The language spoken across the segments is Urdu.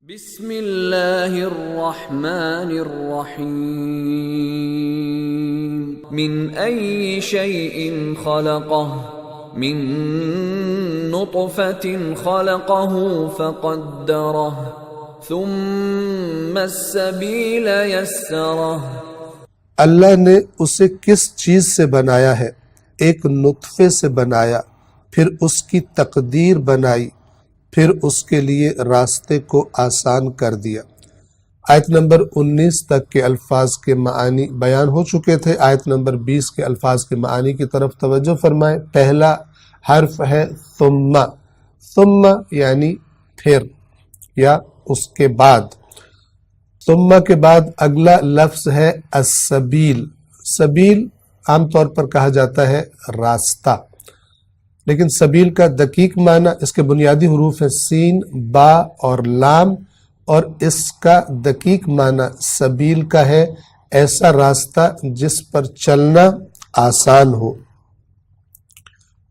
بسم اللہ الرحمن الرحیم من ای شیء خلقہ من نطفة خلقہ فقدرہ ثم السبیل یسرہ۔ اللہ نے اسے کس چیز سے بنایا ہے؟ ایک نطفے سے بنایا، پھر اس کی تقدیر بنائی، پھر اس کے لیے راستے کو آسان کر دیا۔ آیت نمبر 19 تک کے الفاظ کے معنی بیان ہو چکے تھے۔ آیت نمبر 20 کے الفاظ کے معنی کی طرف توجہ فرمائیں۔ پہلا حرف ہے ثم، ثم یعنی پھر یا اس کے بعد۔ ثم کے بعد اگلا لفظ ہے السبیل۔ سبیل عام طور پر کہا جاتا ہے راستہ، لیکن سبیل کا دقیق معنی اس کے بنیادی حروف ہیں سین، با اور لام، اور اس کا دقیق معنی سبیل کا ہے ایسا راستہ جس پر چلنا آسان ہو،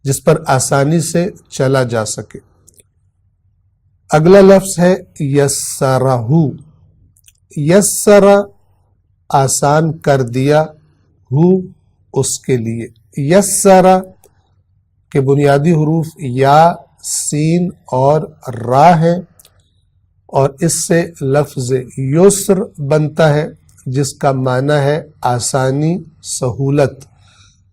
جس پر آسانی سے چلا جا سکے۔ اگلا لفظ ہے یسرہ، یسرہ آسان کر دیا، ہو اس کے لیے۔ یسرہ کہ بنیادی حروف یا، سین اور را ہیں، اور اس سے لفظ یسر بنتا ہے جس کا معنی ہے آسانی، سہولت،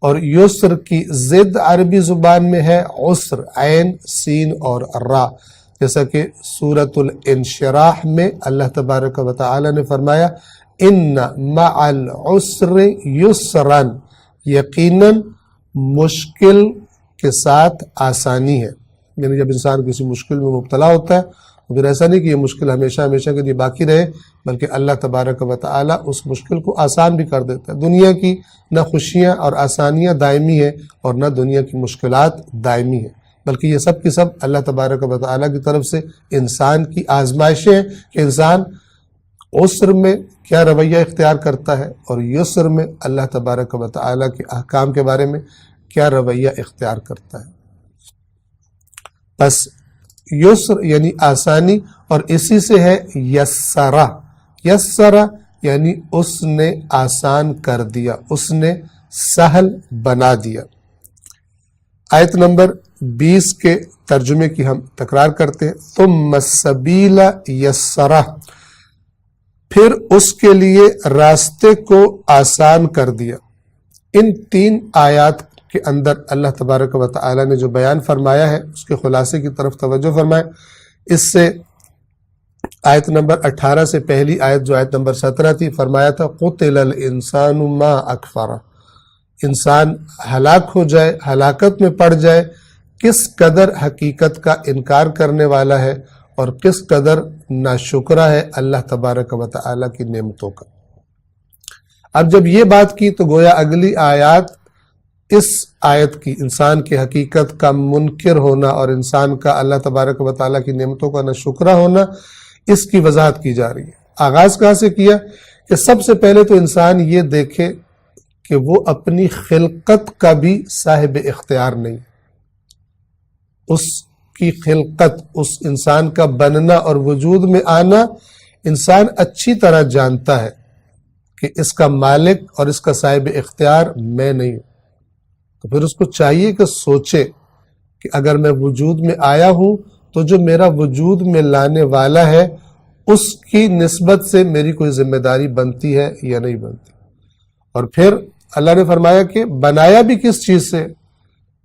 اور یسر کی ضد عربی زبان میں ہے عسر، عین، سین اور را، جیسا کہ سورۃ الانشراح میں اللہ تبارک و تعالی نے فرمایا ان مع العسر یسرا، یقیناً مشکل کے ساتھ آسانی ہے۔ یعنی جب انسان کسی مشکل میں مبتلا ہوتا ہے تو پھر ایسا نہیں کہ یہ مشکل ہمیشہ ہمیشہ کے لیے باقی رہے، بلکہ اللہ تبارک و تعالی اس مشکل کو آسان بھی کر دیتا ہے۔ دنیا کی نہ خوشیاں اور آسانیاں دائمی ہیں اور نہ دنیا کی مشکلات دائمی ہیں، بلکہ یہ سب کی سب اللہ تبارک و تعالی کی طرف سے انسان کی آزمائشیں ہیں کہ انسان عسر میں کیا رویہ اختیار کرتا ہے اور یسر میں اللہ تبارک و تعالی کے احکام کے بارے میں کیا رویہ اختیار کرتا ہے۔ بس یسر یعنی آسانی، اور اسی سے ہے یسرہ۔ یسرہ یعنی اس نے آسان کر دیا، اس نے سہل بنا دیا۔ آیت نمبر 20 کے ترجمے کی ہم تکرار کرتے ہیں۔ ثم السبیل یسرہ، پھر اس کے لیے راستے کو آسان کر دیا۔ ان تین آیات کے اندر اللہ تبارک و تعالی نے جو بیان فرمایا ہے اس کے خلاصے کی طرف توجہ فرمائیں۔ اس سے آیت نمبر 18 سے پہلی آیت جو آیت نمبر 17 تھی، فرمایا تھا قتل الانسان ما اکفرہ، انسان ہلاک ہو جائے، ہلاکت میں پڑ جائے، کس قدر حقیقت کا انکار کرنے والا ہے اور کس قدر ناشکرہ ہے اللہ تبارک و تعالی کی نعمتوں کا۔ اب جب یہ بات کی تو گویا اگلی آیات اس آیت کی انسان کی حقیقت کا منکر ہونا اور انسان کا اللہ تبارک و تعالیٰ کی نعمتوں کا ناشکرہ ہونا، اس کی وضاحت کی جا رہی ہے۔ آغاز کہاں سے کیا کہ سب سے پہلے تو انسان یہ دیکھے کہ وہ اپنی خلقت کا بھی صاحب اختیار نہیں۔ اس کی خلقت، اس انسان کا بننا اور وجود میں آنا انسان اچھی طرح جانتا ہے کہ اس کا مالک اور اس کا صاحب اختیار میں نہیں ہوں۔ تو پھر اس کو چاہیے کہ سوچے کہ اگر میں وجود میں آیا ہوں تو جو میرا وجود میں لانے والا ہے اس کی نسبت سے میری کوئی ذمہ داری بنتی ہے یا نہیں بنتی۔ اور پھر اللہ نے فرمایا کہ بنایا بھی کس چیز سے؟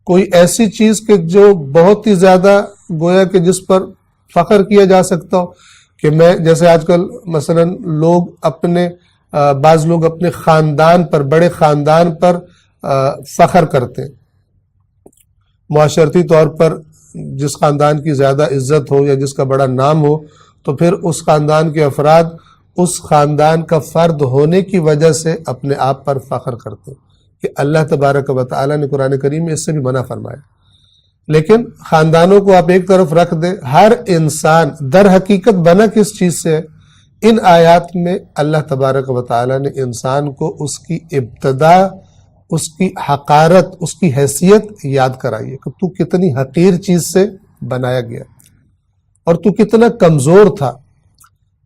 کوئی ایسی چیز کہ جو بہت ہی زیادہ گویا کہ جس پر فخر کیا جا سکتا ہو، کہ میں جیسے آج کل مثلا بعض لوگ اپنے خاندان پر، بڑے خاندان پر فخر کرتے ہیں۔ معاشرتی طور پر جس خاندان کی زیادہ عزت ہو یا جس کا بڑا نام ہو تو پھر اس خاندان کے افراد اس خاندان کا فرد ہونے کی وجہ سے اپنے آپ پر فخر کرتے ہیں، کہ اللہ تبارک و تعالی نے قرآن کریم میں اس سے بھی منع فرمایا۔ لیکن خاندانوں کو آپ ایک طرف رکھ دیں، ہر انسان در حقیقت بنا کس چیز سے ہے؟ ان آیات میں اللہ تبارک و تعالی نے انسان کو اس کی ابتدا، اس کی حقارت، اس کی حیثیت یاد کرائی ہے کہ تو کتنی حقیر چیز سے بنایا گیا اور تو کتنا کمزور تھا،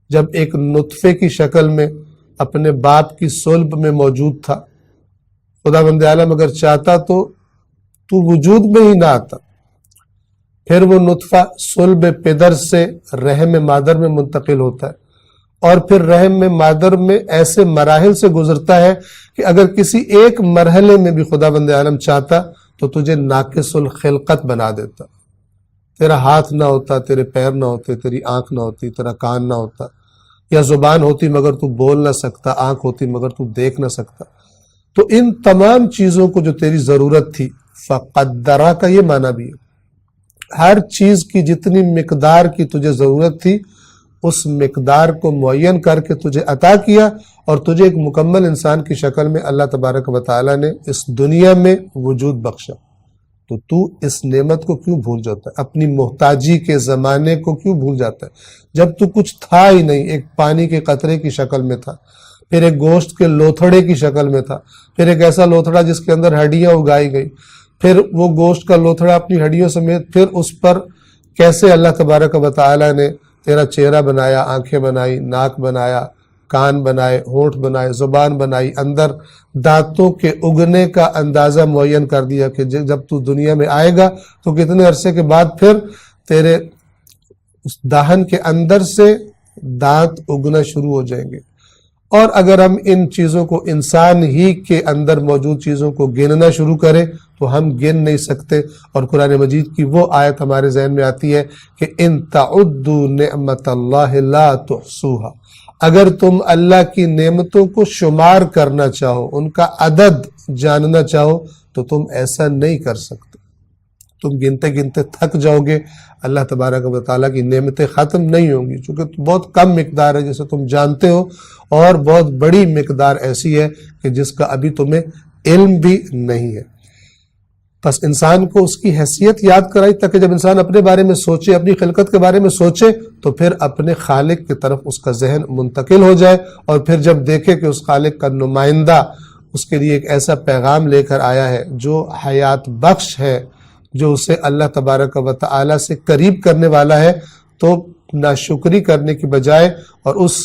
جب ایک نطفے کی شکل میں اپنے باپ کی صلب میں موجود تھا، خداوند عالم اگر چاہتا تو وجود میں ہی نہ آتا، پھر وہ نطفہ صلب پدر سے رحم مادر میں منتقل ہوتا ہے، اور پھر رحم مادر میں ایسے مراحل سے گزرتا ہے کہ اگر کسی ایک مرحلے میں بھی خداوند عالم چاہتا تو تجھے ناقص الخلقت بنا دیتا، تیرا ہاتھ نہ ہوتا، تیرے پیر نہ ہوتے، تیری آنکھ نہ ہوتی، تیرا کان نہ ہوتا، یا زبان ہوتی مگر تو بول نہ سکتا، آنکھ ہوتی مگر تو دیکھ نہ سکتا۔ تو ان تمام چیزوں کو جو تیری ضرورت تھی، فقدرہ کا یہ معنی بھی ہے، ہر چیز کی جتنی مقدار کی تجھے ضرورت تھی اس مقدار کو معین کر کے تجھے عطا کیا، اور تجھے ایک مکمل انسان کی شکل میں اللہ تبارک و تعالیٰ نے اس دنیا میں وجود بخشا۔ تو اس نعمت کو کیوں بھول جاتا ہے؟ اپنی محتاجی کے زمانے کو کیوں بھول جاتا ہے؟ جب تو کچھ تھا ہی نہیں، ایک پانی کے قطرے کی شکل میں تھا، پھر ایک گوشت کے لوتھڑے کی شکل میں تھا، پھر ایک ایسا لوتھڑا جس کے اندر ہڈیاں اگائی گئی، پھر وہ گوشت کا لوتھڑا اپنی ہڈیوں سمیت، پھر اس پر کیسے اللہ تبارک و تعالیٰ نے تیرا چہرہ بنایا، آنکھیں بنائی، ناک بنایا، کان بنائے، ہونٹ بنائے، زبان بنائی، اندر دانتوں کے اگنے کا اندازہ معین کر دیا کہ جب تو دنیا میں آئے گا تو کتنے عرصے کے بعد پھر تیرے اس دہن کے اندر سے دانت اگنا شروع ہو جائیں گے۔ اور اگر ہم ان چیزوں کو، انسان ہی کے اندر موجود چیزوں کو گننا شروع کریں تو ہم گن نہیں سکتے، اور قرآن مجید کی وہ آیت ہمارے ذہن میں آتی ہے کہ ان تعدوا نعمت اللہ لا تحصوها، اگر تم اللہ کی نعمتوں کو شمار کرنا چاہو، ان کا عدد جاننا چاہو تو تم ایسا نہیں کر سکتے، تم گنتے گنتے تھک جاؤ گے، اللہ تبارک و تعالیٰ کی نعمتیں ختم نہیں ہوں گی، چونکہ بہت کم مقدار ہے جسے تم جانتے ہو، اور بہت بڑی مقدار ایسی ہے کہ جس کا ابھی تمہیں علم بھی نہیں ہے۔ بس انسان کو اس کی حیثیت یاد کرائی تاکہ جب انسان اپنے بارے میں سوچے، اپنی خلقت کے بارے میں سوچے، تو پھر اپنے خالق کی طرف اس کا ذہن منتقل ہو جائے، اور پھر جب دیکھے کہ اس خالق کا نمائندہ اس کے لیے ایک ایسا پیغام لے کر آیا ہے جو حیات بخش ہے، جو اسے اللہ تبارک و تعالیٰ سے قریب کرنے والا ہے، تو ناشکری کرنے کی بجائے اور اس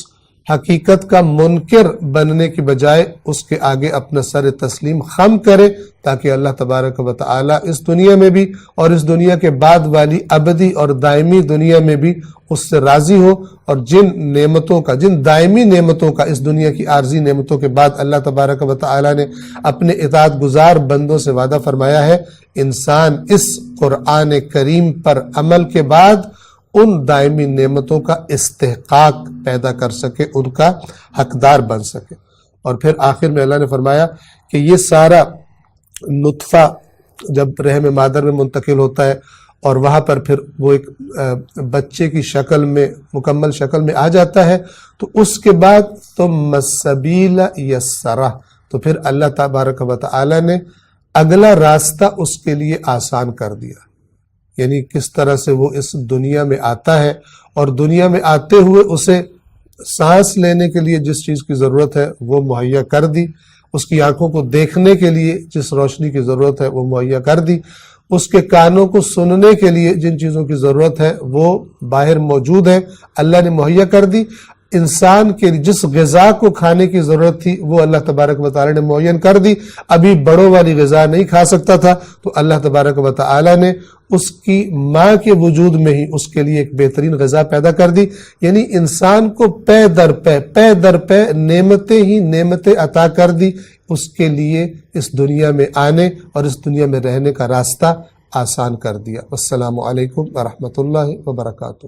حقیقت کا منکر بننے کی بجائے اس کے آگے اپنا سر تسلیم خم کرے، تاکہ اللہ تبارک و تعالیٰ اس دنیا میں بھی اور اس دنیا کے بعد والی ابدی اور دائمی دنیا میں بھی اس سے راضی ہو، اور جن دائمی نعمتوں کا اس دنیا کی عارضی نعمتوں کے بعد اللہ تبارک و تعالیٰ نے اپنے اطاعت گزار بندوں سے وعدہ فرمایا ہے، انسان اس قرآن کریم پر عمل کے بعد ان دائمی نعمتوں کا استحقاق پیدا کر سکے، ان کا حقدار بن سکے۔ اور پھر آخر میں اللہ نے فرمایا کہ یہ سارا نطفہ جب رحم مادر میں منتقل ہوتا ہے اور وہاں پر پھر وہ ایک بچے کی شکل میں، مکمل شکل میں آ جاتا ہے، تو اس کے بعد ثم السبیل یسرہ، تو پھر اللہ تبارک و تعالی نے اگلا راستہ اس کے لیے آسان کر دیا، یعنی کس طرح سے وہ اس دنیا میں آتا ہے، اور دنیا میں آتے ہوئے اسے سانس لینے کے لیے جس چیز کی ضرورت ہے وہ مہیا کر دی، اس کی آنکھوں کو دیکھنے کے لیے جس روشنی کی ضرورت ہے وہ مہیا کر دی، اس کے کانوں کو سننے کے لیے جن چیزوں کی ضرورت ہے وہ باہر موجود ہے، اللہ نے مہیا کر دی۔ انسان کے جس غذا کو کھانے کی ضرورت تھی وہ اللہ تبارک و تعالی نے معین کر دی، ابھی بڑوں والی غذا نہیں کھا سکتا تھا، تو اللہ تبارک و تعالی نے اس کی ماں کے وجود میں ہی اس کے لیے ایک بہترین غذا پیدا کر دی، یعنی انسان کو پے در پے نعمتیں ہی نعمتیں عطا کر دی، اس کے لیے اس دنیا میں آنے اور اس دنیا میں رہنے کا راستہ آسان کر دیا۔ السلام علیکم ورحمۃ اللہ وبرکاتہ۔